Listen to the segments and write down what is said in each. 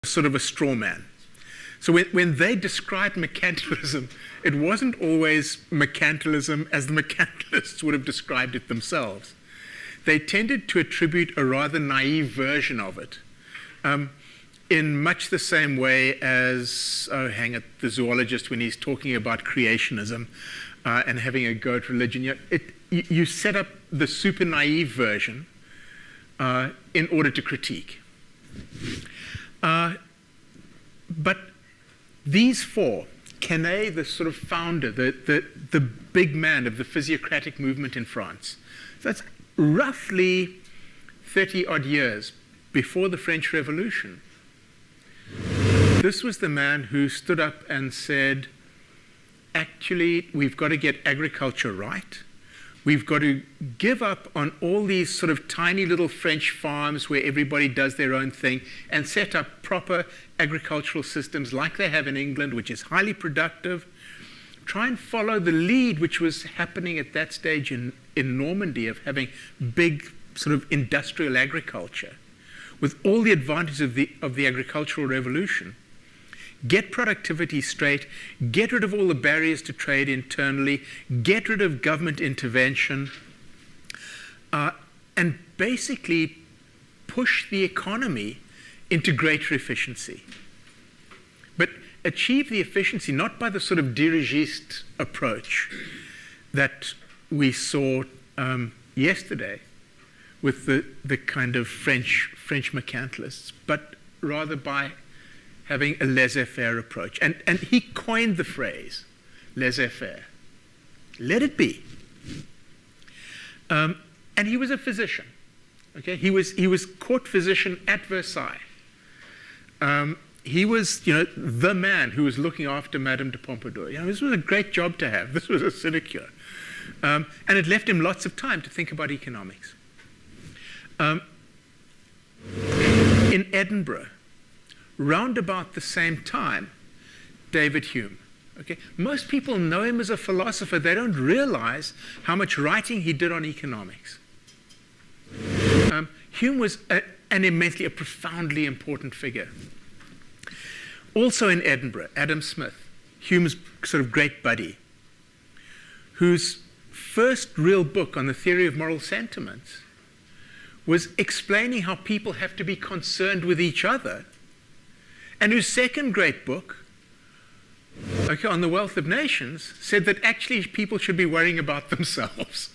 sort of a straw man. So when they described mercantilism, it wasn't always mercantilism as the mercantilists would have described it themselves. They tended to attribute a rather naive version of it, in much the same way as, the zoologist when he's talking about creationism and having a go at religion. You set up the super naive version in order to critique. But these four, Quesnay, the sort of founder, the big man of the physiocratic movement in France, so that's roughly 30-odd years before the French Revolution. This was the man who stood up and said, actually, we've got to get agriculture right. We've got to give up on all these sort of tiny little French farms where everybody does their own thing and set up proper agricultural systems like they have in England, which is highly productive. Try and follow the lead which was happening at that stage in Normandy of having big sort of industrial agriculture with all the advantages of the agricultural revolution. Get productivity straight, get rid of all the barriers to trade internally, get rid of government intervention, and basically push the economy into greater efficiency. But achieve the efficiency not by the sort of dirigiste approach that we saw yesterday with the kind of French mercantilists, but rather by having a laissez-faire approach. And he coined the phrase, laissez-faire. Let it be. And he was a physician. Okay? He was court physician at Versailles. He was, the man who was looking after Madame de Pompadour. This was a great job to have. This was a sinecure. And it left him lots of time to think about economics. In Edinburgh, round about the same time, David Hume. Okay? Most people know him as a philosopher. They don't realize how much writing he did on economics. Hume was a profoundly important figure. Also in Edinburgh, Adam Smith, Hume's sort of great buddy, whose first real book on the theory of moral sentiments was explaining how people have to be concerned with each other, and whose second great book, on the wealth of nations, said that actually people should be worrying about themselves.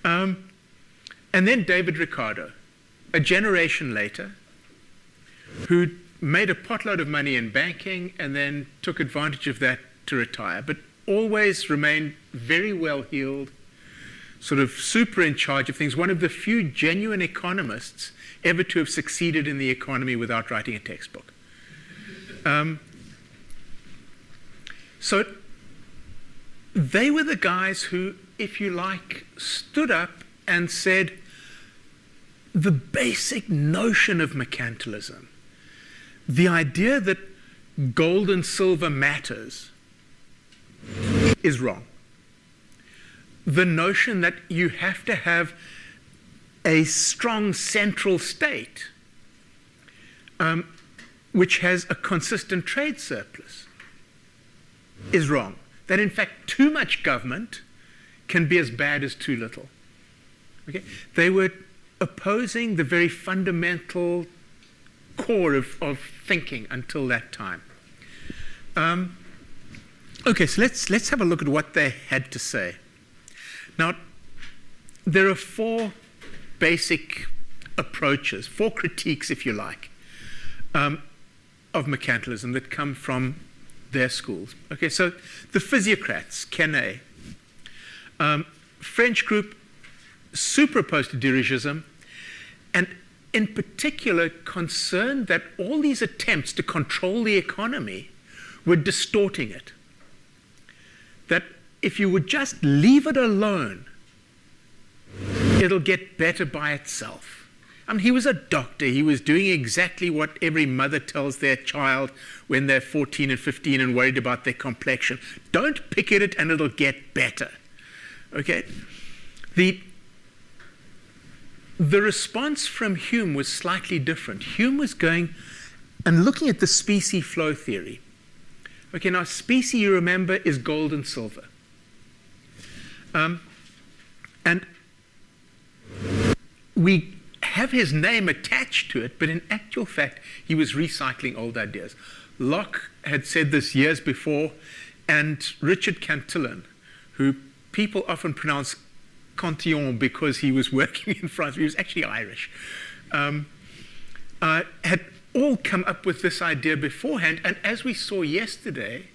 And then David Ricardo, a generation later, who made a potload of money in banking and then took advantage of that to retire, but always remained very well-heeled, sort of super in charge of things, one of the few genuine economists ever to have succeeded in the economy without writing a textbook. So they were the guys who, if you like, stood up and said, the basic notion of mercantilism, the idea that gold and silver matters, is wrong. The notion that you have to have a strong central state which has a consistent trade surplus is wrong. That in fact too much government can be as bad as too little. Okay? They were opposing the very fundamental core of thinking until that time. Okay, so let's have a look at what they had to say. Now, there are four basic approaches, four critiques, if you like, of mercantilism that come from their schools. Okay, so the physiocrats, Quesnay, French group, super opposed to dirigism, and in particular concerned that all these attempts to control the economy were distorting it. That if you would just leave it alone, it'll get better by itself. I mean, he was a doctor. He was doing exactly what every mother tells their child when they're 14 and 15 and worried about their complexion. Don't pick at it and it'll get better. Okay? The response from Hume was slightly different. Hume was going, and looking at the specie flow theory. Okay, now specie, you remember, is gold and silver. And we have his name attached to it, but in actual fact, he was recycling old ideas. Locke had said this years before, and Richard Cantillon, who people often pronounce Cantillon because he was working in France, he was actually Irish, had all come up with this idea beforehand. And as we saw yesterday,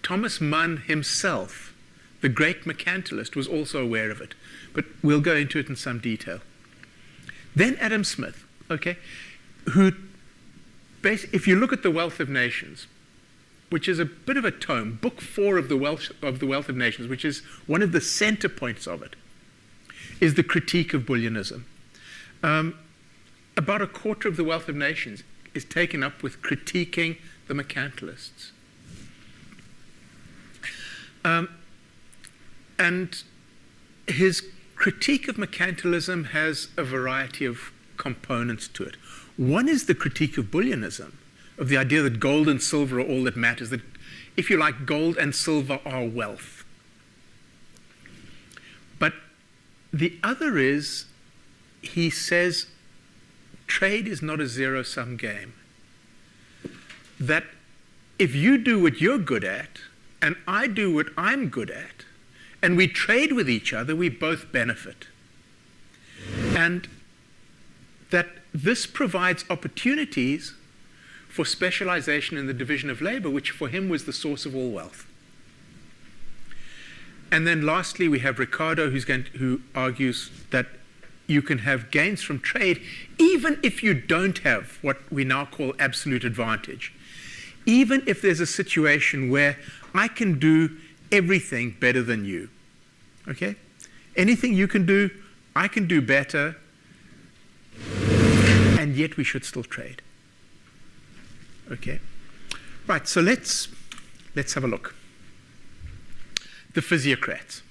Thomas Mann himself, the great mercantilist, was also aware of it. But we'll go into it in some detail. Then Adam Smith, okay, who, if you look at The Wealth of Nations, which is a bit of a tome, book 4 of the Wealth of Nations, which is one of the center points of it, is the critique of bullionism. About a quarter of The Wealth of Nations is taken up with critiquing the mercantilists. And his critique of mercantilism has a variety of components to it. One is the critique of bullionism, of the idea that gold and silver are all that matters, that, if you like, gold and silver are wealth. But the other is, he says, trade is not a zero-sum game. That if you do what you're good at, and I do what I'm good at, and we trade with each other, we both benefit. And that this provides opportunities for specialization in the division of labor, which for him was the source of all wealth. And then lastly, we have Ricardo, who argues that you can have gains from trade even if you don't have what we now call absolute advantage. Even if there's a situation where I can do everything better than you. Okay? Anything you can do, I can do better, and yet we should still trade. Okay? Right, so let's have a look. The physiocrats.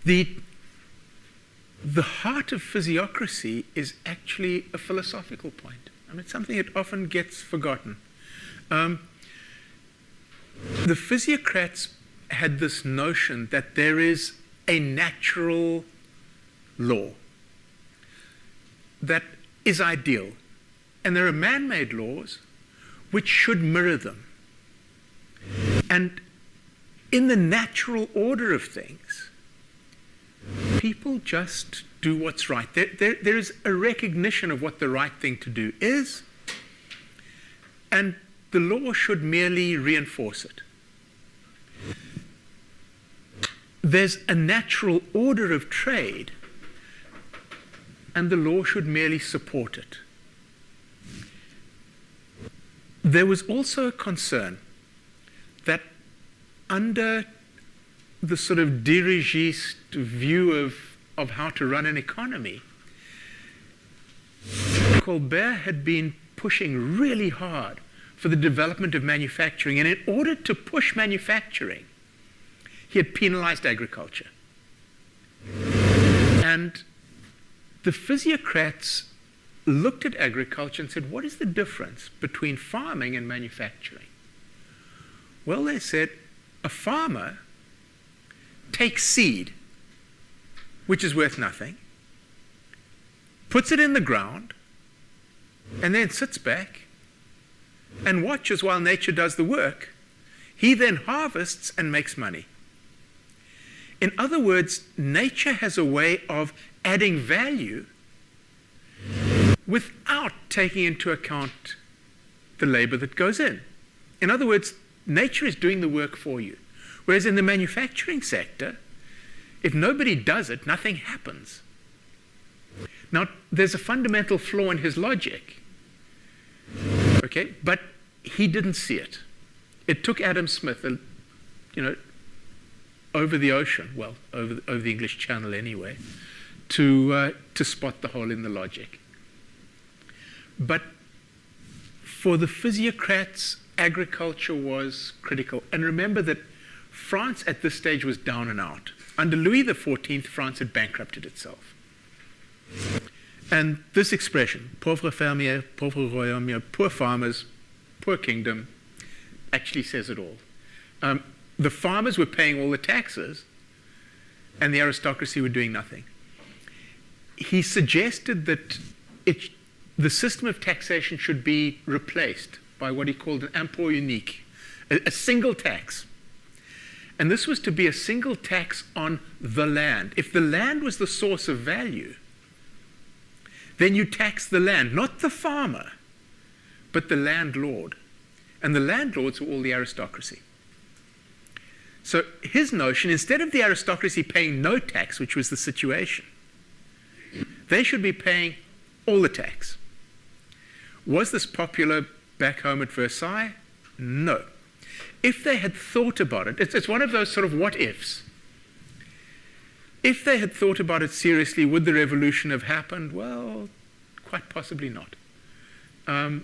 The heart of physiocracy is actually a philosophical point. I mean, it's something that often gets forgotten. The physiocrats had this notion that there is a natural law that is ideal, and there are man-made laws which should mirror them. And in the natural order of things, people just do what's right. There is a recognition of what the right thing to do is, and the law should merely reinforce it. There's a natural order of trade, and the law should merely support it. There was also a concern that under the sort of dirigiste view of how to run an economy, Colbert had been pushing really hard for the development of manufacturing, and in order to push manufacturing, he had penalized agriculture. And the physiocrats looked at agriculture and said, what is the difference between farming and manufacturing? Well, they said, a farmer takes seed, which is worth nothing, puts it in the ground, and then sits back and watches while nature does the work. He then harvests and makes money. In other words, nature has a way of adding value without taking into account the labor that goes in. In other words, nature is doing the work for you. Whereas in the manufacturing sector, if nobody does it, nothing happens. Now, there's a fundamental flaw in his logic, okay? But he didn't see it. It took Adam Smith, over the ocean, well, over the English Channel anyway, to spot the hole in the logic. But for the physiocrats, agriculture was critical. And remember that France at this stage was down and out. Under Louis XIV, France had bankrupted itself. And this expression, pauvre fermier, pauvre royaume, poor farmers, poor kingdom, actually says it all. The farmers were paying all the taxes, and the aristocracy were doing nothing. He suggested that the system of taxation should be replaced by what he called an impôt unique, a single tax. And this was to be a single tax on the land. If the land was the source of value, then you tax the land, not the farmer, but the landlord. And the landlords were all the aristocracy. So his notion, instead of the aristocracy paying no tax, which was the situation, they should be paying all the tax. Was this popular back home at Versailles? No. If they had thought about it, it's one of those sort of what-ifs. If they had thought about it seriously, would the revolution have happened? Well, quite possibly not. On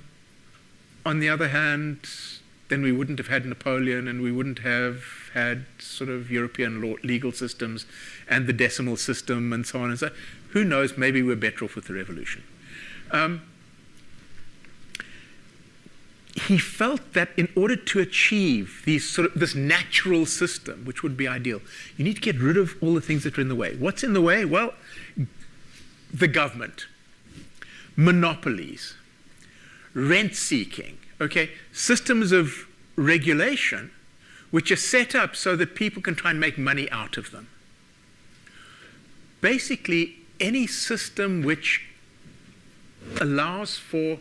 the other hand, then we wouldn't have had Napoleon, and we wouldn't have had sort of European legal systems and the decimal system and so on and so on. Who knows, maybe we're better off with the revolution. He felt that in order to achieve this natural system, which would be ideal, you need to get rid of all the things that are in the way. What's in the way? Well, the government, monopolies, rent-seeking, okay, systems of regulation which are set up so that people can try and make money out of them. Basically, any system which allows for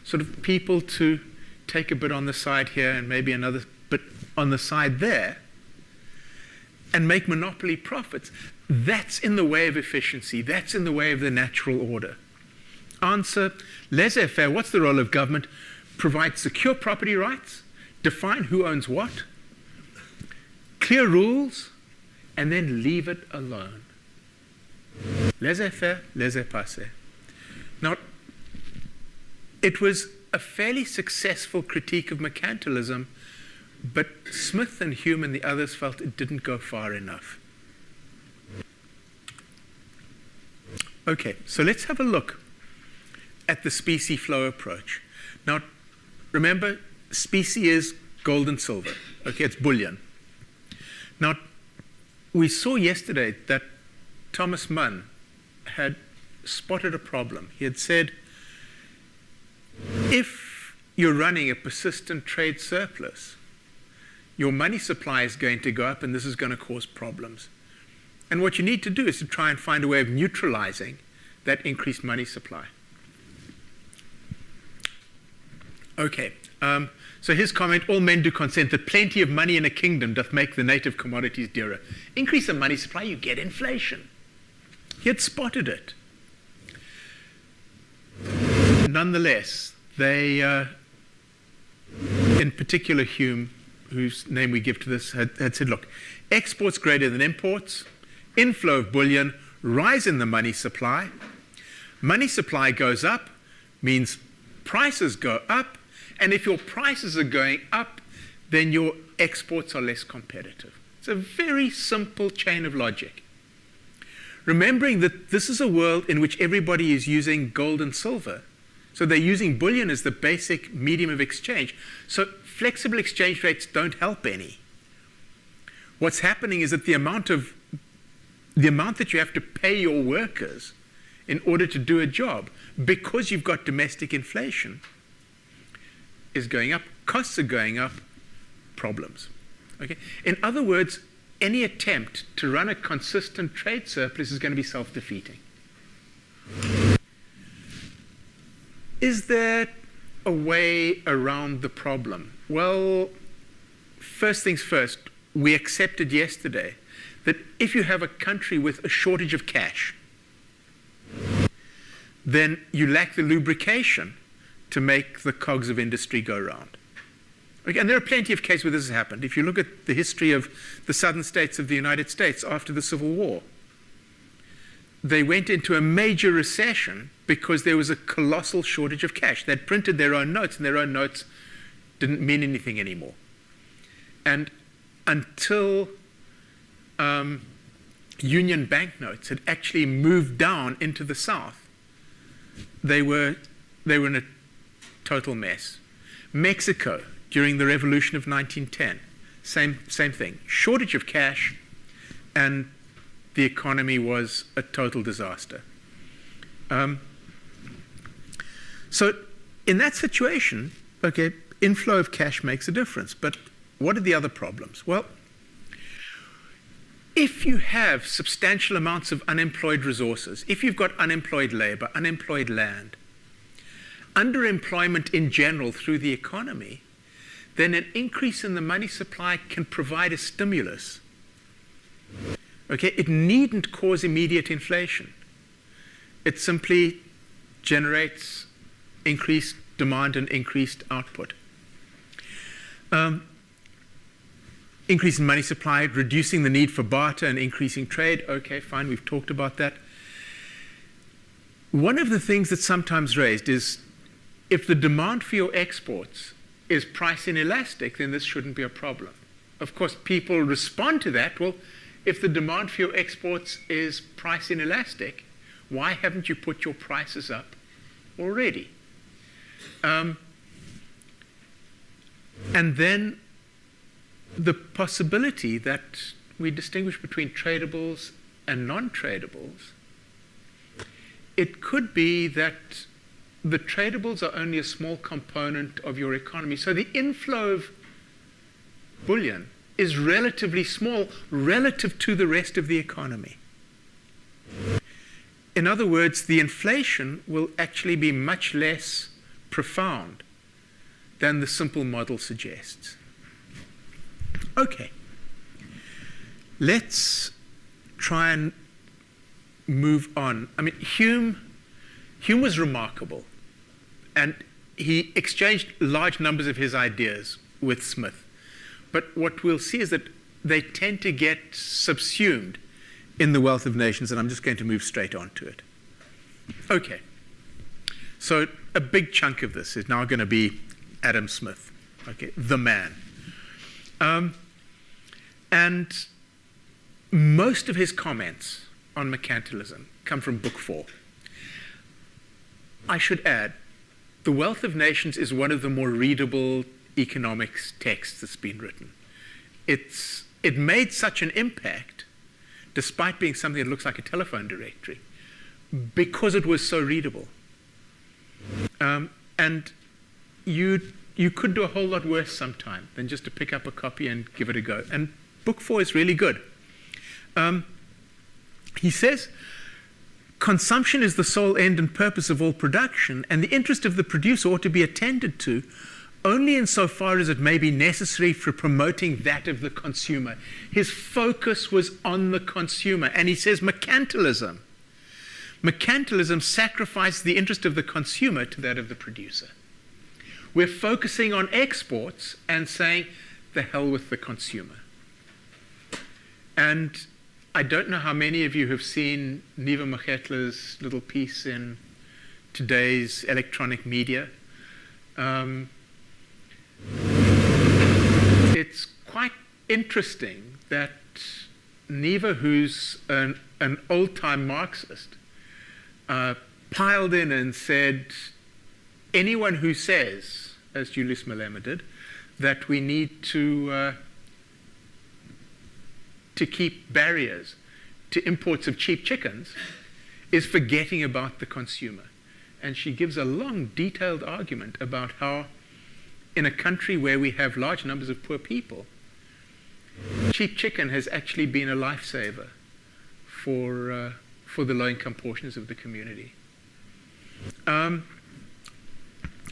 sort of people to take a bit on the side here and maybe another bit on the side there and make monopoly profits, that's in the way of efficiency. That's in the way of the natural order. Answer, laissez-faire. What's the role of government? Provide secure property rights, define who owns what, clear rules, and then leave it alone. Laissez-faire, laissez-passer. Now, it was a fairly successful critique of mercantilism, but Smith and Hume and the others felt it didn't go far enough. Okay, so let's have a look at the specie flow approach. Now, remember, specie is gold and silver. Okay, it's bullion. Now, we saw yesterday that Thomas Mann had spotted a problem. He had said, if you're running a persistent trade surplus, your money supply is going to go up, and this is going to cause problems. And what you need to do is to try and find a way of neutralizing that increased money supply. Okay, so his comment, all men do consent that plenty of money in a kingdom doth make the native commodities dearer. Increase the money supply, you get inflation. He had spotted it. Nonetheless, they, in particular Hume, whose name we give to this, had said, look, exports greater than imports, inflow of bullion, rise in the money supply. Money supply goes up, means prices go up, and if your prices are going up, then your exports are less competitive. It's a very simple chain of logic. Remembering that this is a world in which everybody is using gold and silver. So they're using bullion as the basic medium of exchange. So flexible exchange rates don't help any. What's happening is that the amount that you have to pay your workers in order to do a job, because you've got domestic inflation, is going up. Costs are going up. Problems. Okay? In other words, any attempt to run a consistent trade surplus is going to be self-defeating. Is there a way around the problem? Well, first things first, we accepted yesterday that if you have a country with a shortage of cash, then you lack the lubrication to make the cogs of industry go round. Okay, and there are plenty of cases where this has happened. If you look at the history of the southern states of the United States after the Civil War, they went into a major recession because there was a colossal shortage of cash. They'd printed their own notes, and their own notes didn't mean anything anymore. And until Union banknotes had actually moved down into the South, they were in a total mess. Mexico, during the revolution of 1910, same thing. Shortage of cash, and the economy was a total disaster. So in that situation, okay, inflow of cash makes a difference. But what are the other problems? Well, if you have substantial amounts of unemployed resources, if you've got unemployed labor, unemployed land, underemployment in general through the economy, then an increase in the money supply can provide a stimulus. Okay, it needn't cause immediate inflation. It simply generates increased demand and increased output. Increase in money supply, reducing the need for barter and increasing trade. Okay, fine, we've talked about that. One of the things that's sometimes raised is if the demand for your exports is price inelastic, then this shouldn't be a problem. Of course, people respond to that. Well, if the demand for your exports is price inelastic, why haven't you put your prices up already? And then the possibility that we distinguish between tradables and non-tradables, it could be that the tradables are only a small component of your economy. So the inflow of bullion is relatively small relative to the rest of the economy. In other words, the inflation will actually be much less profound than the simple model suggests. Okay, let's try and move on. I mean, Hume was remarkable, and he exchanged large numbers of his ideas with Smith. But what we'll see is that they tend to get subsumed in The Wealth of Nations, and I'm just going to move straight on to it. Okay, so a big chunk of this is now going to be Adam Smith, okay, the man. And most of his comments on mercantilism come from Book 4. I should add, The Wealth of Nations is one of the more readable economics texts that's been written. It made such an impact, despite being something that looks like a telephone directory, because it was so readable. And you could do a whole lot worse sometime than just to pick up a copy and give it a go. And Book 4 is really good. He says, consumption is the sole end and purpose of all production, and the interest of the producer ought to be attended to only insofar as it may be necessary for promoting that of the consumer. His focus was on the consumer, and he says mercantilism sacrifices the interest of the consumer to that of the producer. We're focusing on exports and saying, the hell with the consumer. And I don't know how many of you have seen Neva Mokgetla's little piece in today's electronic media. It's quite interesting that Neva, who's an old-time Marxist, piled in and said, anyone who says, as Julius Malema did, that we need to keep barriers to imports of cheap chickens is forgetting about the consumer. And she gives a long, detailed argument about how in a country where we have large numbers of poor people, cheap chicken has actually been a lifesaver for the low-income portions of the community.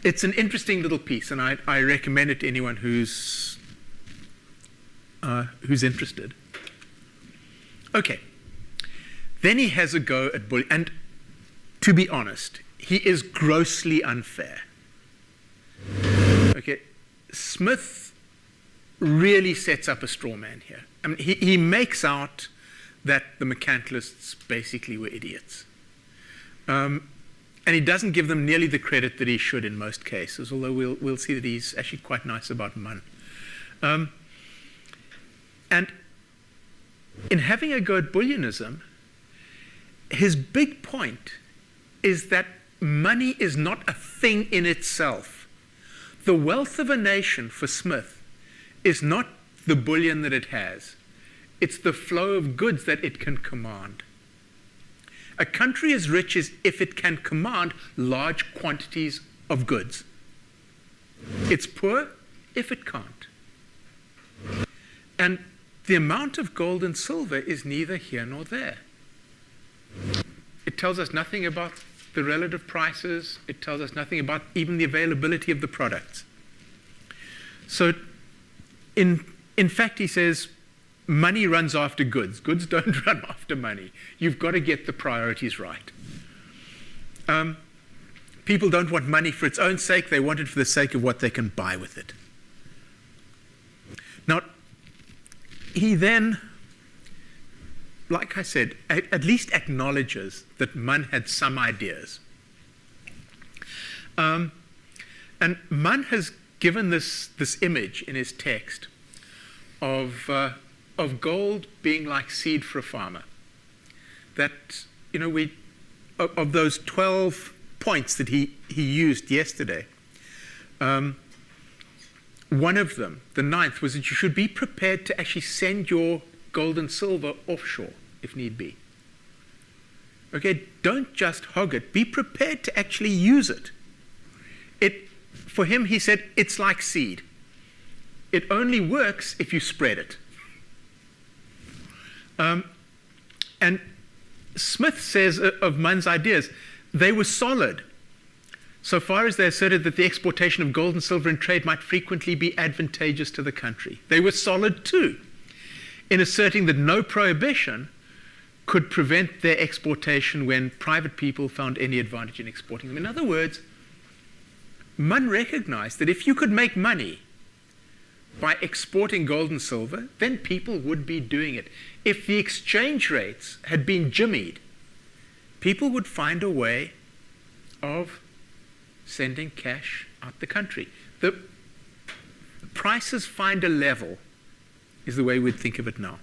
It's an interesting little piece, and I recommend it to anyone who's interested. Okay, then he has a go at bullying, and to be honest, he is grossly unfair. Okay, Smith really sets up a straw man here. I mean, he makes out that the mercantilists basically were idiots. And he doesn't give them nearly the credit that he should in most cases, although we'll see that he's actually quite nice about Munn. And in having a go at bullionism, his big point is that money is not a thing in itself. The wealth of a nation for Smith is not the bullion that it has. It's the flow of goods that it can command. A country is rich as if it can command large quantities of goods. It's poor if it can't. And the amount of gold and silver is neither here nor there. It tells us nothing about the relative prices. It tells us nothing about even the availability of the products. So, in fact, he says, money runs after goods. Goods don't run after money. You've got to get the priorities right. People don't want money for its own sake. They want it for the sake of what they can buy with it. Now, he then, like I said, at least acknowledges that Munn had some ideas. And Munn has given this image in his text of gold being like seed for a farmer. That, of those 12 points that he used yesterday, one of them, the 9th, was that you should be prepared to actually send your gold and silver offshore, if need be. Okay, don't just hog it. Be prepared to actually use it. For him, he said, it's like seed. It only works if you spread it. And Smith says of Munn's ideas, they were solid, so far as they asserted that the exportation of gold and silver in trade might frequently be advantageous to the country. They were solid too, in asserting that no prohibition could prevent their exportation when private people found any advantage in exporting them. In other words, Munn recognized that if you could make money by exporting gold and silver, then people would be doing it. If the exchange rates had been jimmied, people would find a way of sending cash out the country. The prices find a level is the way we'd think of it now.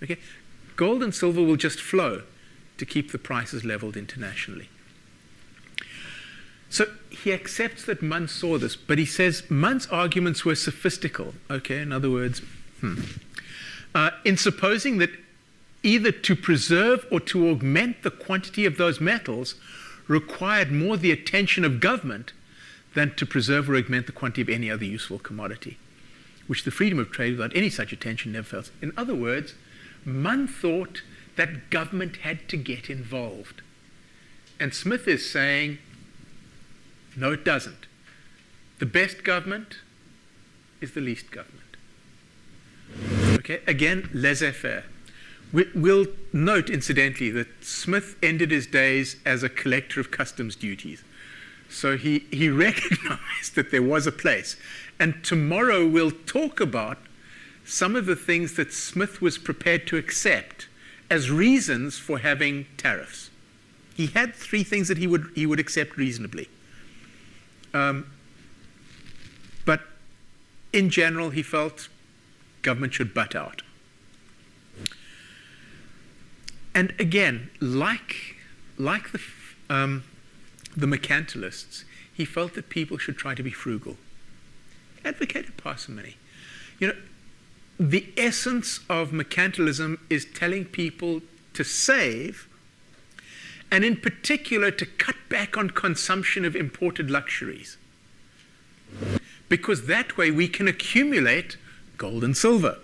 Okay? Gold and silver will just flow to keep the prices leveled internationally. So he accepts that Munn saw this, but he says Munn's arguments were sophistical. Okay, in other words, in supposing that either to preserve or to augment the quantity of those metals required more the attention of government than to preserve or augment the quantity of any other useful commodity, which the freedom of trade without any such attention never fails. In other words, Munn thought that government had to get involved. And Smith is saying, no, it doesn't. The best government is the least government. Okay, again, laissez-faire. We'll note, incidentally, that Smith ended his days as a collector of customs duties. So he recognized that there was a place. And tomorrow we'll talk about some of the things that Smith was prepared to accept as reasons for having tariffs. He had 3 things that he would accept reasonably. But in general, he felt government should butt out. And again, like the mercantilists, he felt that people should try to be frugal. He advocated parsimony. The essence of mercantilism is telling people to save, and in particular to cut back on consumption of imported luxuries. Because that way we can accumulate gold and silver.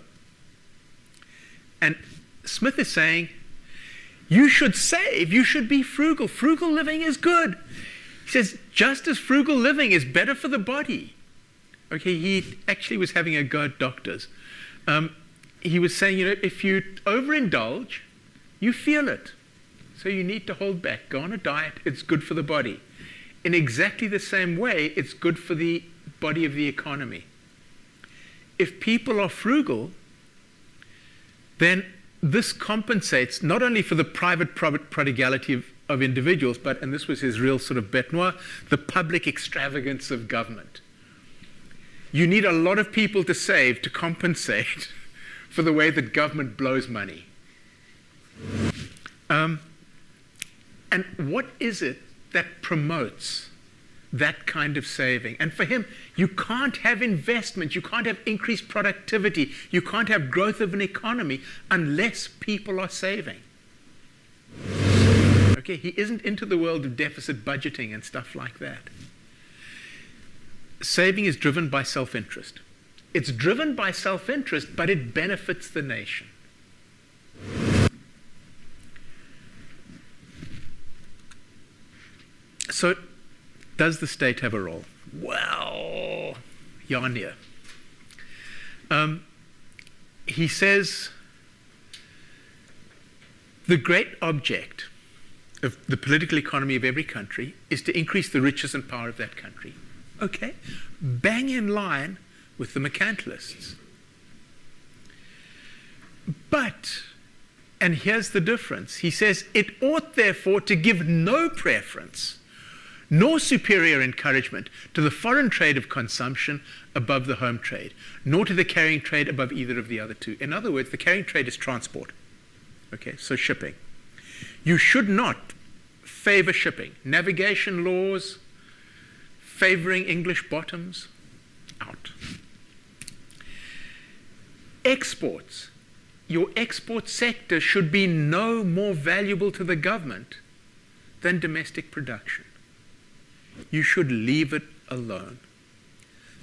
And Smith is saying, you should save, you should be frugal. Frugal living is good. He says, just as frugal living is better for the body. Okay, he actually was having a go at doctors. He was saying, if you overindulge, you feel it. So you need to hold back. Go on a diet. It's good for the body. In exactly the same way, it's good for the body of the economy. If people are frugal, then this compensates not only for the private prodigality of individuals, but, and this was his real sort of bête noire, the public extravagance of government. You need a lot of people to save to compensate for the way that government blows money. And what is it that promotes that kind of saving. And for him, you can't have investment, you can't have increased productivity, you can't have growth of an economy unless people are saving. Okay, he isn't into the world of deficit budgeting and stuff like that. Saving is driven by self-interest. It's driven by self-interest, but it benefits the nation. So, does the state have a role? Well, Yarnia. He says, the great object of the political economy of every country is to increase the riches and power of that country. Okay, bang in line with the mercantilists. But, and here's the difference, he says, it ought therefore to give no preference nor superior encouragement to the foreign trade of consumption above the home trade, nor to the carrying trade above either of the other two. In other words, the carrying trade is transport. Okay, so shipping. You should not favor shipping. Navigation laws favoring English bottoms, out. Exports. Your export sector should be no more valuable to the government than domestic production. You should leave it alone.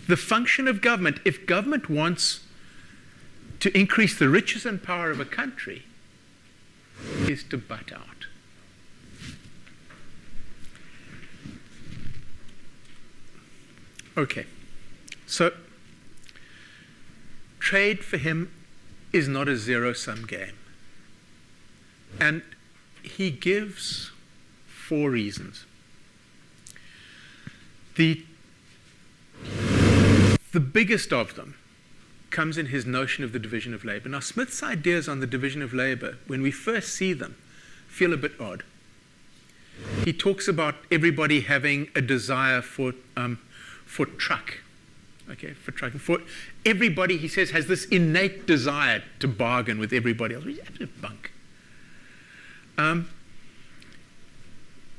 The function of government, if government wants to increase the riches and power of a country, is to butt out. Okay, so trade for him is not a zero-sum game. And he gives 4 reasons. The biggest of them comes in his notion of the division of labor. Now, Smith's ideas on the division of labor, when we first see them, feel a bit odd. He talks about everybody having a desire for truck, okay, for trucking. For everybody, he says, has this innate desire to bargain with everybody else. Which is absolute bunk. And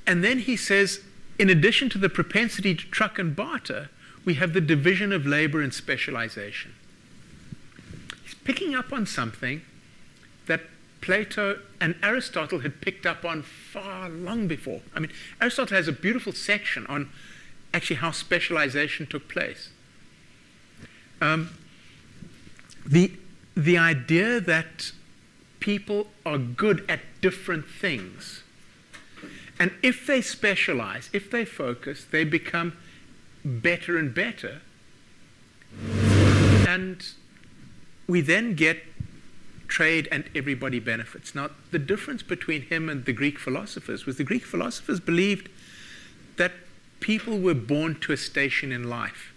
then he says, in addition to the propensity to truck and barter, we have the division of labor and specialization. He's picking up on something that Plato and Aristotle had picked up on far long before. I mean, Aristotle has a beautiful section on actually how specialization took place. The idea that people are good at different things, and if they specialize, if they focus, they become better and better, and we then get trade and everybody benefits. Now, the difference between him and the Greek philosophers was the Greek philosophers believed that people were born to a station in life.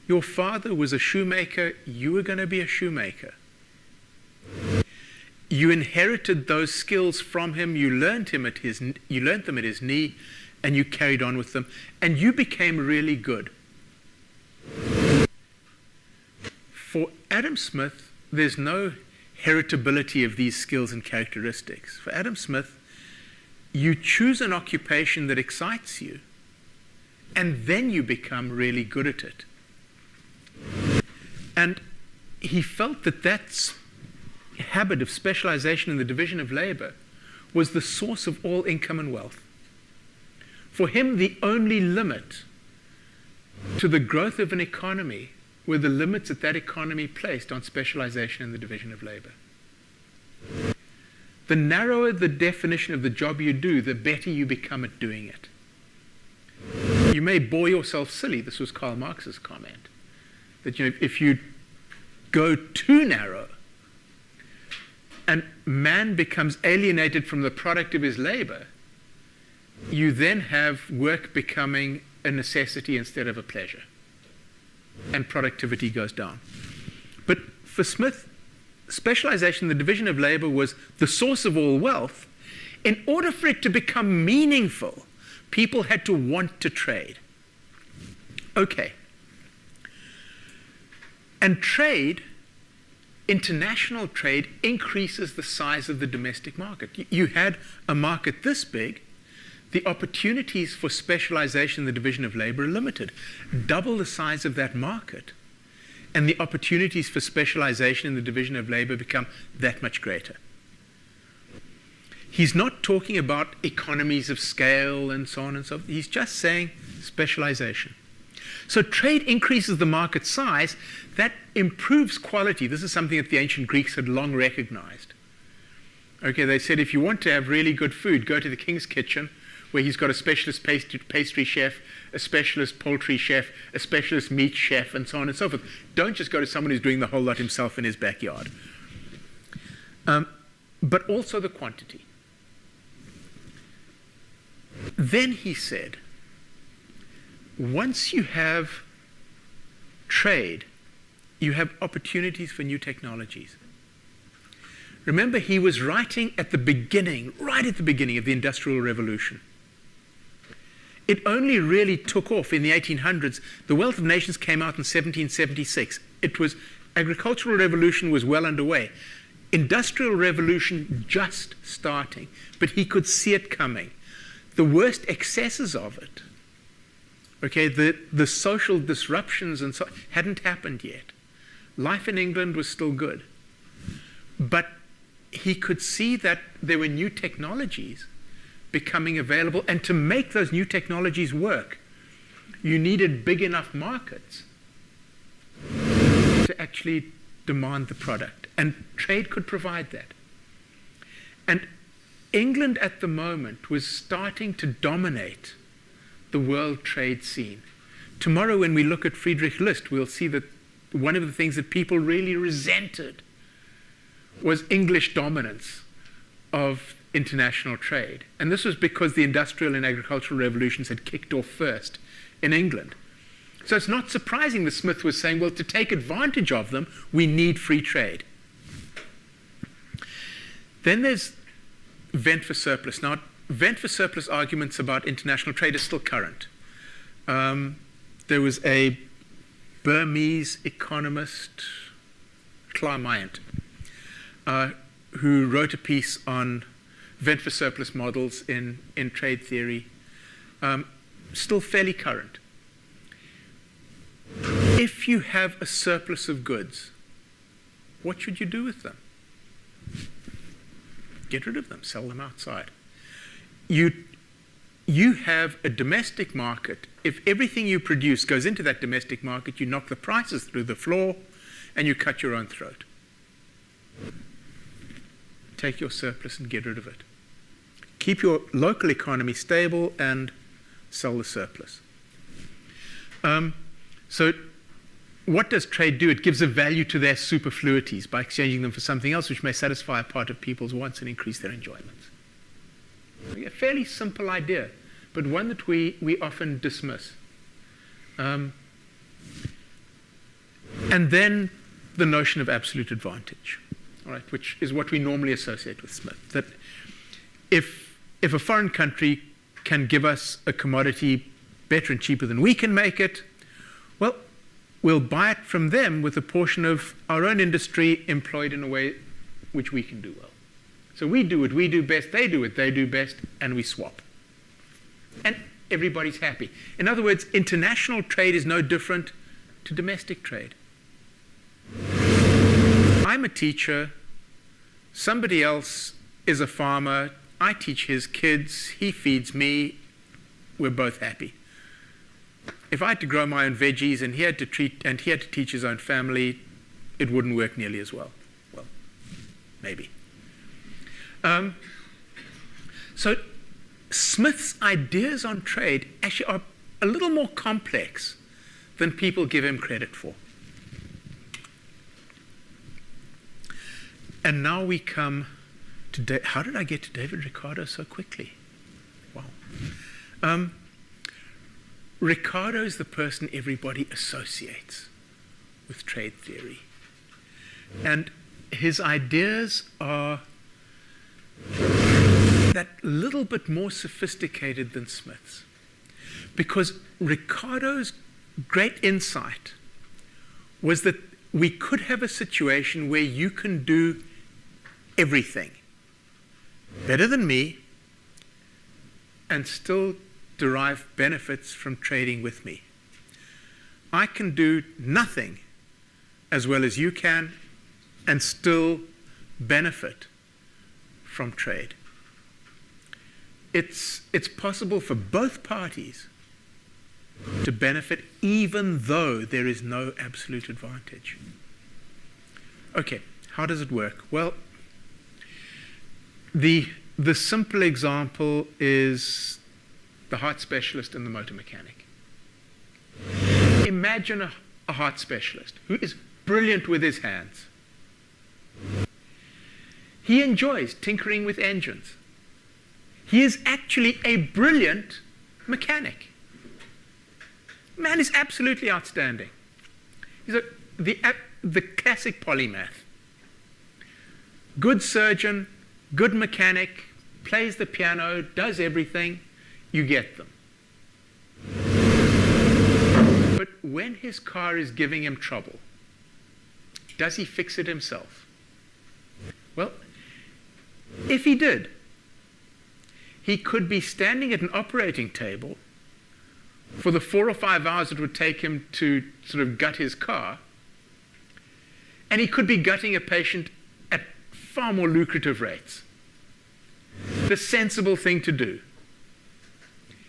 Your father was a shoemaker, you were going to be a shoemaker. You inherited those skills from him, you learned them at his knee, and you carried on with them, and you became really good. For Adam Smith, there's no heritability of these skills and characteristics. For Adam Smith, you choose an occupation that excites you, and then you become really good at it. And he felt that that habit of specialization in the division of labor was the source of all income and wealth. For him, the only limit to the growth of an economy were the limits that economy placed on specialization in the division of labor. The narrower the definition of the job you do, the better you become at doing it. You may bore yourself silly. This was Karl Marx's comment. That if you go too narrow and man becomes alienated from the product of his labor, you then have work becoming a necessity instead of a pleasure. And productivity goes down. But for Smith, specialization, the division of labor, was the source of all wealth. In order for it to become meaningful, people had to want to trade. Okay. And trade, international trade, increases the size of the domestic market. You had a market this big the opportunities for specialization in the division of labor are limited. Double the size of that market, and the opportunities for specialization in the division of labor become that much greater. He's not talking about economies of scale and so on and so forth. He's just saying specialization. So trade increases the market size. That improves quality. This is something that the ancient Greeks had long recognized. Okay, they said if you want to have really good food, go to the king's kitchen, where he's got a specialist pastry chef, a specialist poultry chef, a specialist meat chef, and so on and so forth. Don't just go to someone who's doing the whole lot himself in his backyard. But also the quantity. Then he said, once you have trade, you have opportunities for new technologies. Remember, he was writing at the beginning, right at the beginning of the Industrial Revolution. It only really took off in the 1800s. The Wealth of Nations came out in 1776. Agricultural revolution was well underway. Industrial revolution just starting, but he could see it coming. The worst excesses of it, okay, the social disruptions and so hadn't happened yet. Life in England was still good. But he could see that there were new technologies becoming available, and to make those new technologies work, you needed big enough markets to actually demand the product, and trade could provide that. And England at the moment was starting to dominate the world trade scene. Tomorrow when we look at Friedrich List, we'll see that one of the things that people really resented was English dominance of international trade. And this was because the industrial and agricultural revolutions had kicked off first in England. So it's not surprising that Smith was saying, well, to take advantage of them, we need free trade. Then there's vent for surplus. Now, vent for surplus arguments about international trade are still current. There was a Burmese economist, Leiman, who wrote a piece on vent for surplus models in trade theory, still fairly current. If you have a surplus of goods, what should you do with them? Get rid of them, sell them outside. You have a domestic market. If everything you produce goes into that domestic market, you knock the prices through the floor and you cut your own throat. Take your surplus and get rid of it. Keep your local economy stable and sell the surplus. So what does trade do? It gives a value to their superfluities by exchanging them for something else which may satisfy a part of people's wants and increase their enjoyments. A fairly simple idea, but one that we often dismiss. And then the notion of absolute advantage, all right, which is what we normally associate with Smith. That if a foreign country can give us a commodity better and cheaper than we can make it, well, we'll buy it from them with a portion of our own industry employed in a way which we can do well. So we do what we do best, they do what they do best, and we swap. And everybody's happy. In other words, international trade is no different to domestic trade. I'm a teacher, somebody else is a farmer, I teach his kids, he feeds me, we're both happy. If I had to grow my own veggies and he had to teach his own family, it wouldn't work nearly as well. Well, maybe. So Smith's ideas on trade actually are a little more complex than people give him credit for. And now we come to how did I get to David Ricardo so quickly? Wow. Ricardo is the person everybody associates with trade theory. And his ideas are that little bit more sophisticated than Smith's. Because Ricardo's great insight was that we could have a situation where you can do everything better than me, and still derive benefits from trading with me. I can do nothing as well as you can and still benefit from trade. It's possible for both parties to benefit even though there is no absolute advantage. Okay, how does it work? Well, the simple example is the heart specialist and the motor mechanic. Imagine a heart specialist who is brilliant with his hands. He enjoys tinkering with engines. He is actually a brilliant mechanic. Man is absolutely outstanding. He's the classic polymath. Good surgeon, good mechanic, plays the piano, does everything. You get them. But when his car is giving him trouble, does he fix it himself? Well, if he did, he could be standing at an operating table for the 4 or 5 hours it would take him to sort of gut his car, and he could be gutting a patient at far more lucrative rates. The sensible thing to do.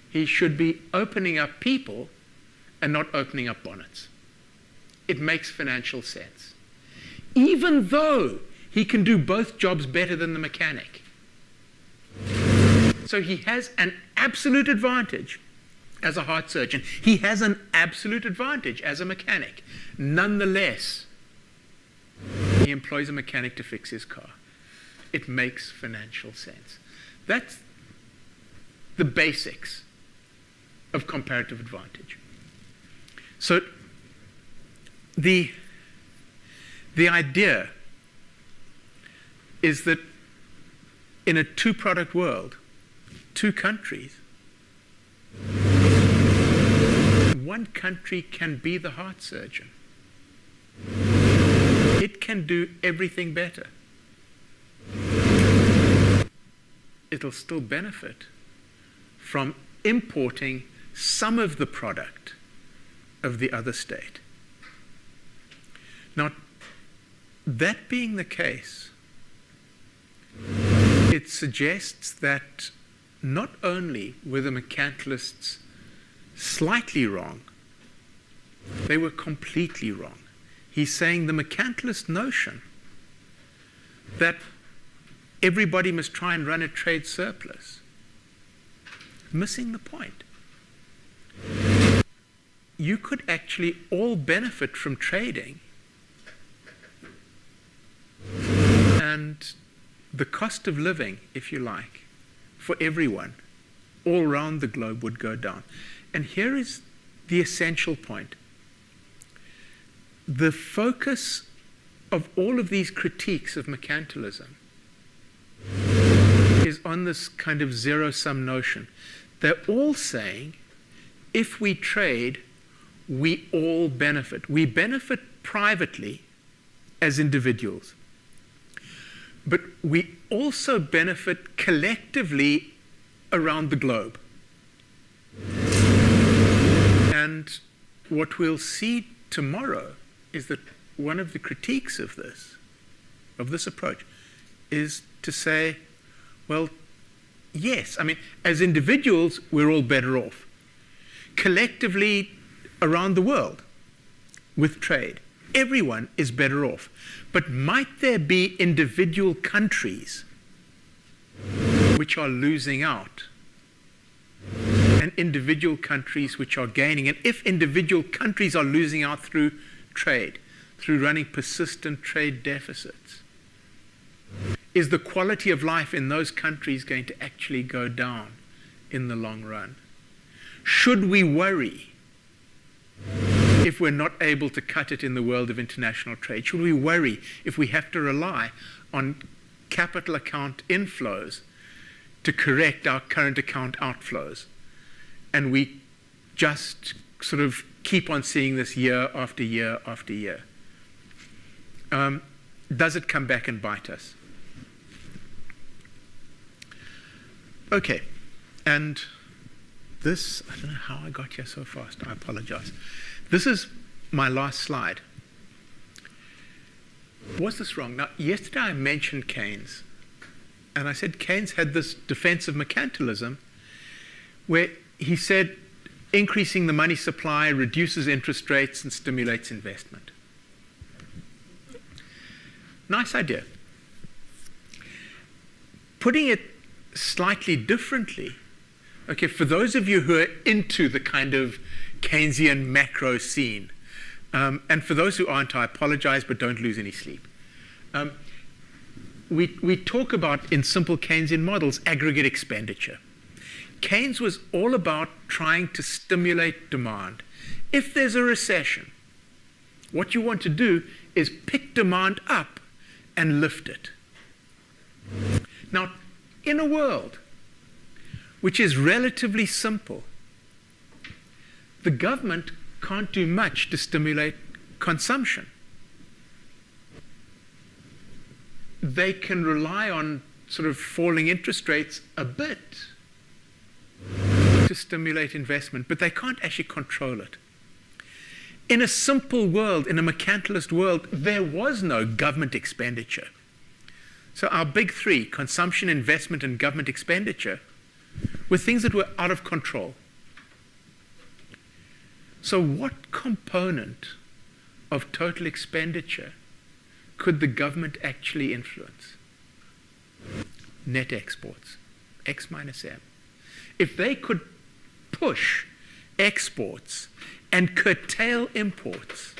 He should be opening up people and not opening up bonnets. It makes financial sense. Even though he can do both jobs better than the mechanic. So he has an absolute advantage as a heart surgeon. He has an absolute advantage as a mechanic. Nonetheless, he employs a mechanic to fix his car. It makes financial sense. That's the basics of comparative advantage. So the idea is that in a two-product world, two countries, one country can be the heart surgeon. It can do everything better. It'll still benefit from importing some of the product of the other state. Now, that being the case, it suggests that not only were the mercantilists slightly wrong, they were completely wrong. He's saying the mercantilist notion that everybody must try and run a trade surplus, missing the point. You could actually all benefit from trading, and the cost of living, if you like, for everyone all around the globe would go down. And here is the essential point. The focus of all of these critiques of mercantilism is on this kind of zero-sum notion. They're all saying, if we trade, we all benefit. We benefit privately as individuals, but we also benefit collectively around the globe. And what we'll see tomorrow is that one of the critiques of this approach, is to say, well, yes, I mean, as individuals, we're all better off. Collectively around the world with trade, everyone is better off. But might there be individual countries which are losing out and individual countries which are gaining? And if individual countries are losing out through trade, through running persistent trade deficits, is the quality of life in those countries going to actually go down in the long run? Should we worry if we're not able to cut it in the world of international trade? Should we worry if we have to rely on capital account inflows to correct our current account outflows? And we just sort of keep on seeing this year after year after year. Does it come back and bite us? Okay, And this, I don't know how I got here so fast. I apologize. This is my last slide. Was this wrong? Now, yesterday I mentioned Keynes. And I said Keynes had this defense of mercantilism where he said increasing the money supply reduces interest rates and stimulates investment. Nice idea. Putting it slightly differently, okay, for those of you who are into the kind of Keynesian macro scene, and for those who aren't, I apologize, but don't lose any sleep. We talk about, in simple Keynesian models, aggregate expenditure. Keynes was all about trying to stimulate demand. If there's a recession, what you want to do is pick demand up and lift it. Now, in a world which is relatively simple, the government can't do much to stimulate consumption. They can rely on sort of falling interest rates a bit to stimulate investment, but they can't actually control it. In a simple world, in a mercantilist world, there was no government expenditure. So our big three, consumption, investment, and government expenditure, were things that were out of control. So what component of total expenditure could the government actually influence? Net exports, X minus M. If they could push exports and curtail imports,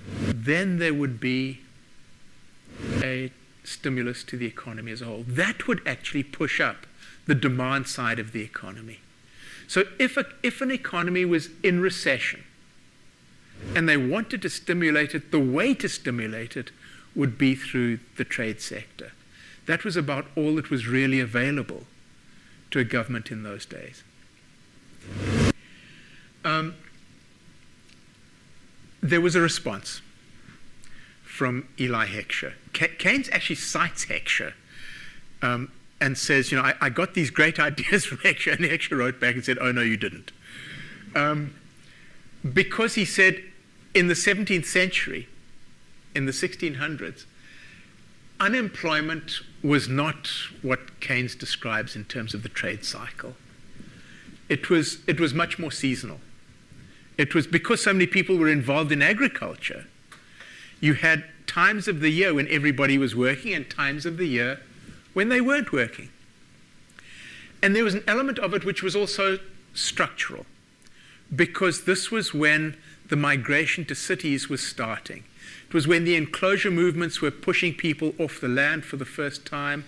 then there would be a stimulus to the economy as a whole. That would actually push up the demand side of the economy. So if an economy was in recession and they wanted to stimulate it, the way to stimulate it would be through the trade sector. That was about all that was really available to a government in those days. There was a response from Eli Heckscher. Keynes actually cites Heckscher and says, you know, I got these great ideas from Heckscher, and Heckscher wrote back and said, oh, no, you didn't. Because he said in the 17th century, in the 1600s, unemployment was not what Keynes describes in terms of the trade cycle. It was much more seasonal. It was because so many people were involved in agriculture. You had times of the year when everybody was working and times of the year when they weren't working. And there was an element of it which was also structural, because this was when the migration to cities was starting. It was when the enclosure movements were pushing people off the land for the first time,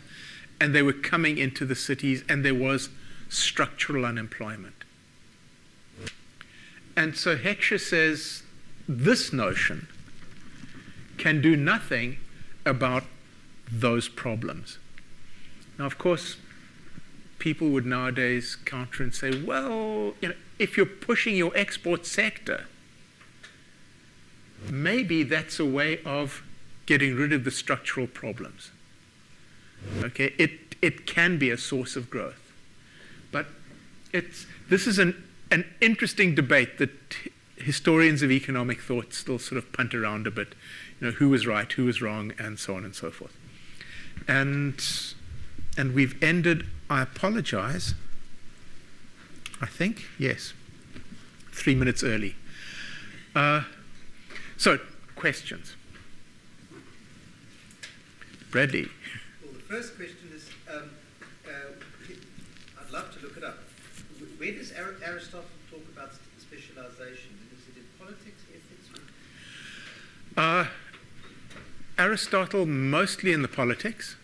and they were coming into the cities, and there was structural unemployment. And so Heckscher says this notion can do nothing about those problems. Now, of course, people would nowadays counter and say, well, you know, if you're pushing your export sector, maybe that's a way of getting rid of the structural problems. Okay, it can be a source of growth. But this is an interesting debate that historians of economic thought still sort of punt around a bit. You know, who was right, who was wrong, and so on and so forth. And we've ended, I apologize, I think, yes, 3 minutes early. So, questions? Bradley. Well, the first question is, I'd love to look it up. Where does Aristotle talk about specialization? Is it in politics, ethics? Aristotle mostly in the politics,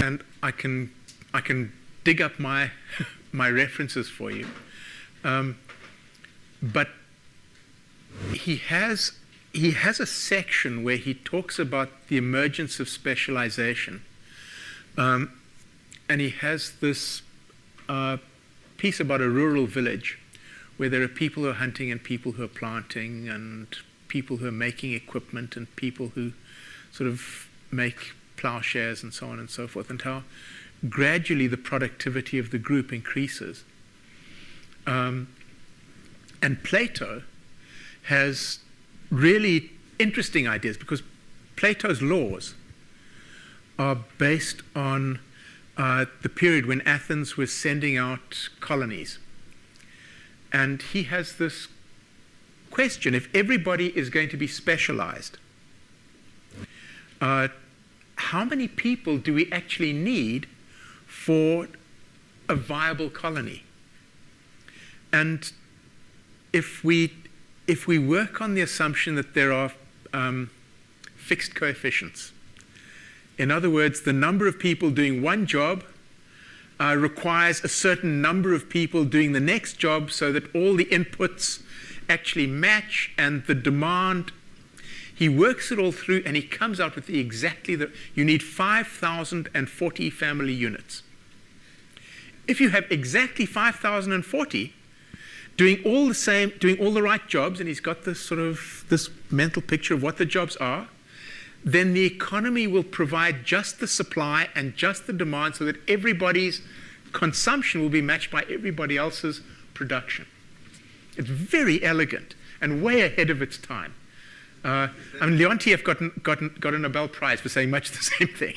and I can dig up my my references for you, but he has a section where he talks about the emergence of specialization, and he has this piece about a rural village where there are people who are hunting and people who are planting and people who are making equipment and people who sort of make plowshares and so on and so forth, and how gradually the productivity of the group increases. And Plato has really interesting ideas, because Plato's laws are based on the period when Athens was sending out colonies. And he has this question: if everybody is going to be specialized, how many people do we actually need for a viable colony? And if we work on the assumption that there are fixed coefficients, in other words, the number of people doing one job requires a certain number of people doing the next job, so that all the inputs actually match, and the demand, he works it all through, and he comes out with you need 5,040 family units. If you have exactly 5,040 doing all the right jobs, and he's got this mental picture of what the jobs are, then the economy will provide just the supply and just the demand, so that everybody's consumption will be matched by everybody else's production. It's very elegant and way ahead of its time. Leontief got a Nobel Prize for saying much the same thing.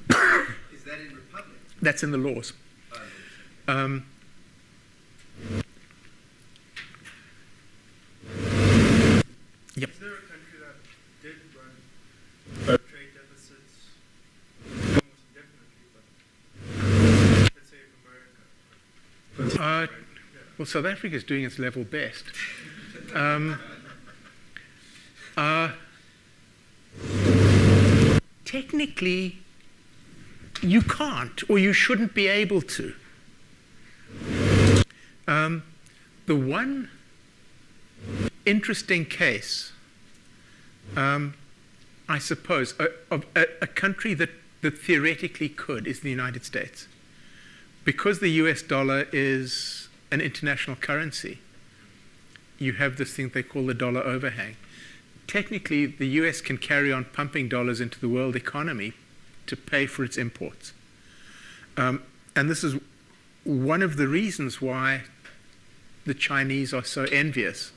Is that in Republic? That's in the laws. Yep. Is there a country that did run trade deficits? Almost indefinitely, but let's say America. Well, South Africa is doing its level best. Technically, you can't, or you shouldn't be able to. The one interesting case, I suppose, of a country that theoretically could, is the United States. Because the US dollar is an international currency, you have this thing they call the dollar overhang. Technically, the US can carry on pumping dollars into the world economy to pay for its imports. And this is one of the reasons why the Chinese are so envious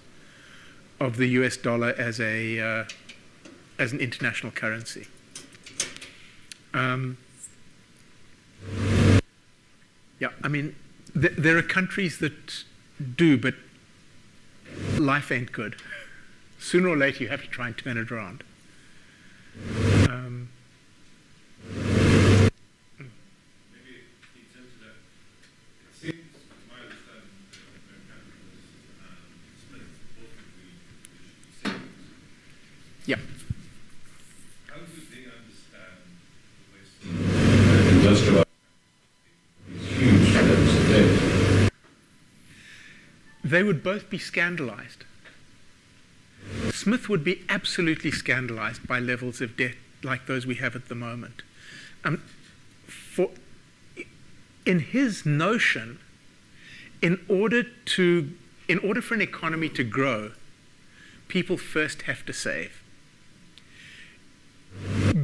of the US dollar as an international currency. Yeah, I mean, there are countries that do, but life ain't good. Sooner or later, you have to try and turn it around. Maybe it feeds into that. It seems, to my understanding, that Mercantilists and Smith both agree there should be savings. Yeah. How do they understand the Western industrial these huge levels of debt? They would both be scandalized. Smith would be absolutely scandalized by levels of debt like those we have at the moment. In his notion, in order for an economy to grow, people first have to save.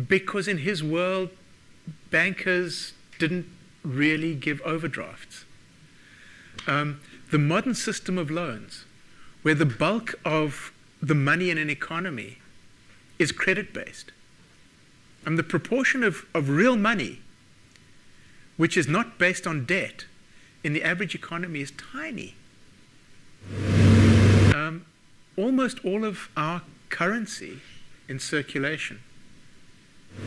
Because in his world, bankers didn't really give overdrafts. The modern system of loans, where the bulk of the money in an economy is credit-based. And the proportion of real money, which is not based on debt, in the average economy is tiny. Almost all of our currency in circulation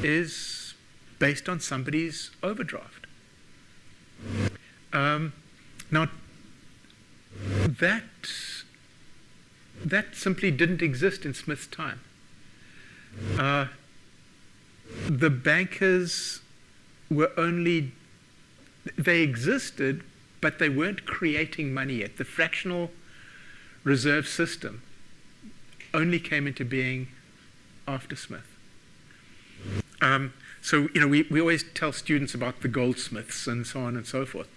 is based on somebody's overdraft. Now, that simply didn't exist in Smith's time. The bankers they existed, but they weren't creating money yet. The fractional reserve system only came into being after Smith. So, we always tell students about the goldsmiths and so on and so forth.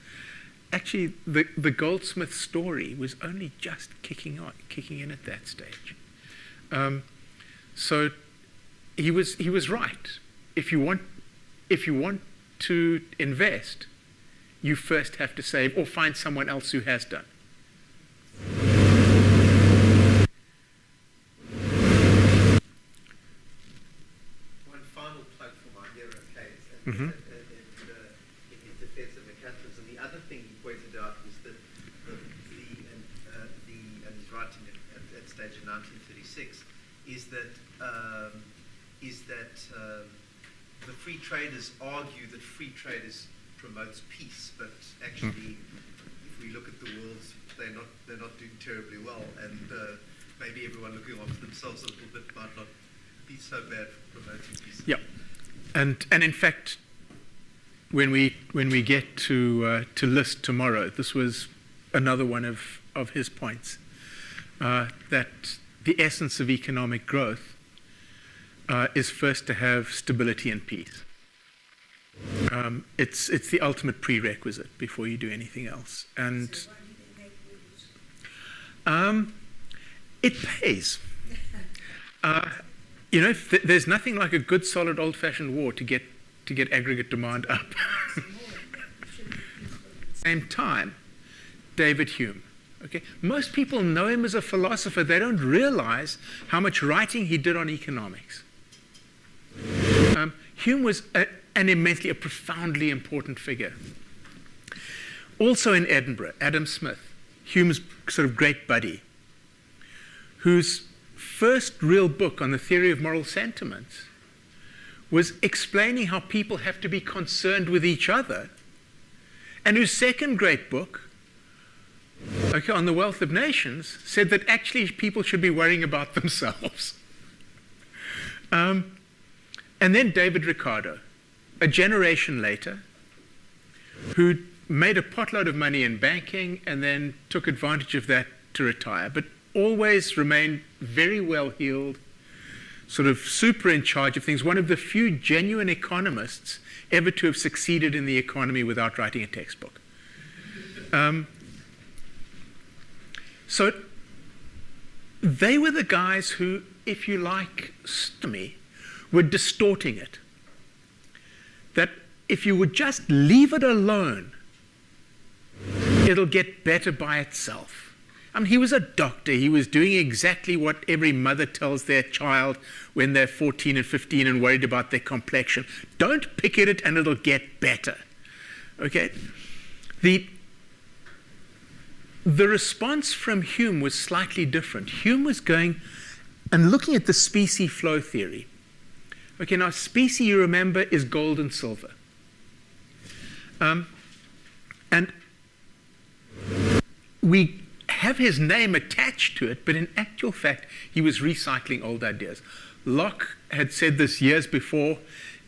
Actually, the goldsmith story was only just kicking in at that stage. So he was right. If you want to invest, you first have to save or find someone else who has done. One final plug for my hero case, Mm-hmm. in defense of mercantilism. The other thing he pointed out was that and he's writing at stage of 1936, is that the free traders argue that free traders promotes peace, but actually, if we look at the world, they're not doing terribly well, and maybe everyone looking after themselves a little bit might not be so bad for promoting peace. Yeah, and in fact, when we get to list tomorrow, this was another one of his points, that the essence of economic growth is first to have stability and peace. It's the ultimate prerequisite before you do anything else. And So why do they make rules? it pays. There's nothing like a good, solid, old-fashioned war to get aggregate demand up. Some more, it should be peaceful. Same time, David Hume. Okay, most people know him as a philosopher. They don't realize how much writing he did on economics. Hume was a profoundly important figure. Also in Edinburgh, Adam Smith, Hume's sort of great buddy, whose first real book on the theory of moral sentiments was explaining how people have to be concerned with each other, and whose second great book, on the wealth of nations, said that actually people should be worrying about themselves. And then David Ricardo, a generation later, who made a potload of money in banking and then took advantage of that to retire, but always remained very well-heeled, sort of super in charge of things, one of the few genuine economists ever to have succeeded in the economy without writing a textbook. So they were the guys who, if you like, were distorting it. That if you would just leave it alone, it'll get better by itself. I mean, he was a doctor. He was doing exactly what every mother tells their child when they're 14 and 15 and worried about their complexion. Don't pick at it and it'll get better. Okay? The response from Hume was slightly different. Hume was going and looking at the specie flow theory. Okay, now specie, you remember, is gold and silver. And we have his name attached to it, but in actual fact, he was recycling old ideas. Locke had said this years before,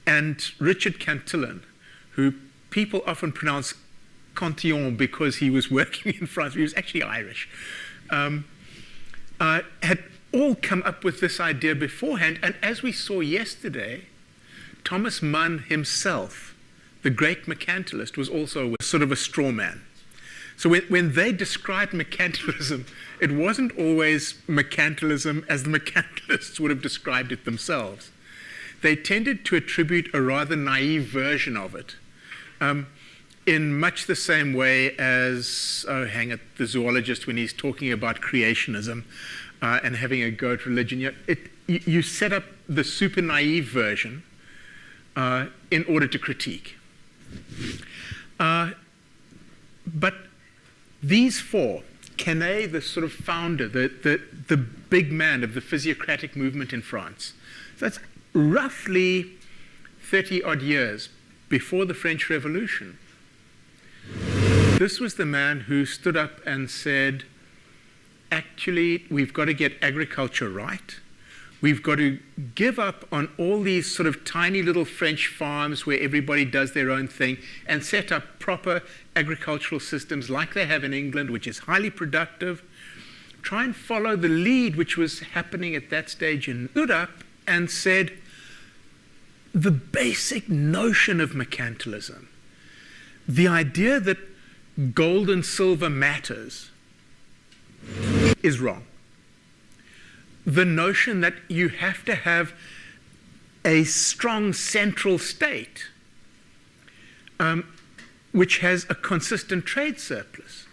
and Richard Cantillon, who people often pronounce Cantillon because he was working in France, he was actually Irish, had all come up with this idea beforehand. And as we saw yesterday, Thomas Mann himself, the great mercantilist, was also sort of a straw man. So when they described mercantilism, it wasn't always mercantilism as the mercantilists would have described it themselves. They tended to attribute a rather naive version of it, in much the same way as, the zoologist when he's talking about creationism and having a go at religion. You set up the super naive version in order to critique. But these four, Quesnay, the sort of founder, the big man of the physiocratic movement in France, so that's roughly 30-odd years before the French Revolution. This was the man who stood up and said, actually, we've got to get agriculture right. We've got to give up on all these sort of tiny little French farms where everybody does their own thing and set up proper agricultural systems like they have in England, which is highly productive. Try and follow the lead which was happening at that stage, and stood up and said, the basic notion of mercantilism, the idea that gold and silver matters, is wrong. The notion that you have to have a strong central state which has a consistent trade surplus,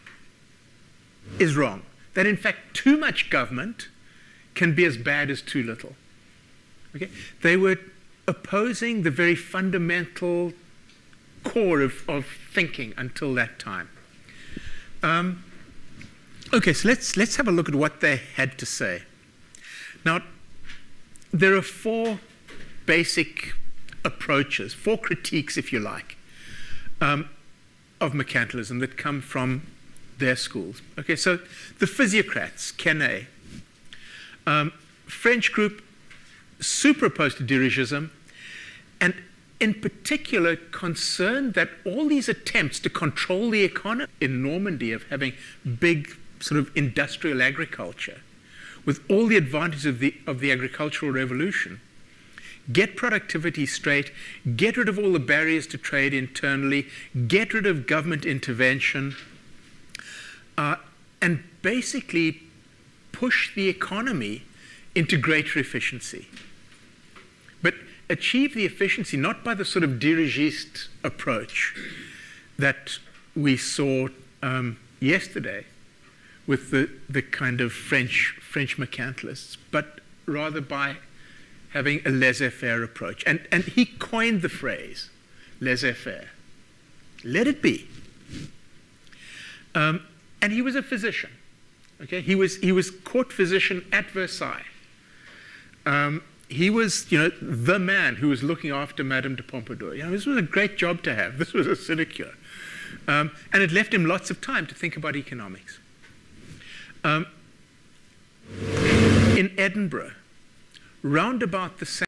is wrong. That in fact, too much government can be as bad as too little. Okay? They were opposing the very fundamental core of thinking until that time. Okay, so let's have a look at what they had to say. Now, there are four basic approaches, four critiques, if you like, of mercantilism that come from their schools. Okay, so the physiocrats, Quenet, French group, super opposed to dirigism, and in particular concerned that all these attempts to control the economy in Normandy of having big sort of industrial agriculture, with all the advantages of the agricultural revolution, get productivity straight, get rid of all the barriers to trade internally, get rid of government intervention, and basically push the economy into greater efficiency. But achieve the efficiency not by the sort of dirigiste approach that we saw yesterday with the kind of French mercantilists, but rather by having a laissez-faire approach. And he coined the phrase, laissez-faire. Let it be. And he was a physician. Okay, he was court physician at Versailles. He was, the man who was looking after Madame de Pompadour. This was a great job to have. This was a sinecure. And it left him lots of time to think about economics. In Edinburgh, round about the same